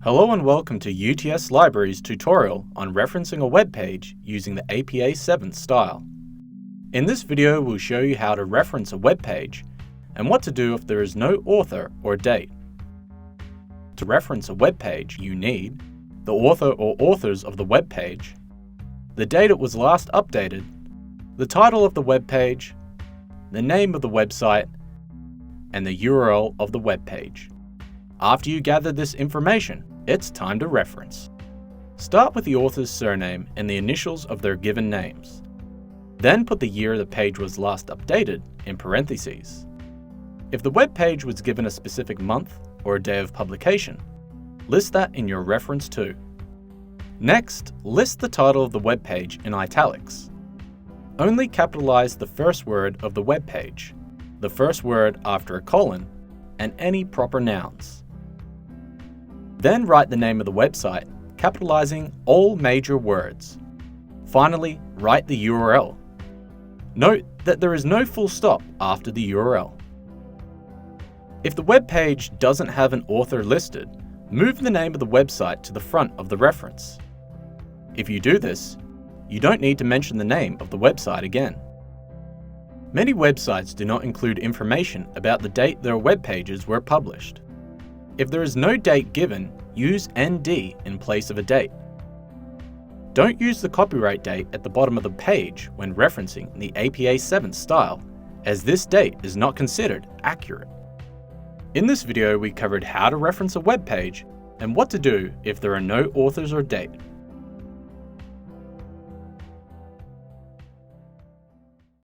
Hello and welcome to UTS Libraries tutorial on referencing a web page using the APA 7th style. In this video, we'll show you how to reference a web page and what to do if there is no author or date. To reference a web page, you need the author or authors of the web page, the date it was last updated, the title of the web page, the name of the website, and the URL of the web page. After you gather this information, it's time to reference. Start with the author's surname and the initials of their given names. Then put the year the page was last updated in parentheses. If the web page was given a specific month or a day of publication, list that in your reference too. Next, list the title of the web page in italics. Only capitalize the first word of the web page, the first word after a colon, and any proper nouns. Then write the name of the website, capitalizing all major words. Finally, write the URL. Note that there is no full stop after the URL. If the web page doesn't have an author listed, move the name of the website to the front of the reference. If you do this, you don't need to mention the name of the website again. Many websites do not include information about the date their web pages were published. If there is no date given, use ND in place of a date. Don't use the copyright date at the bottom of the page when referencing the APA 7th style, as this date is not considered accurate. In this video, we covered how to reference a web page and what to do if there are no authors or date.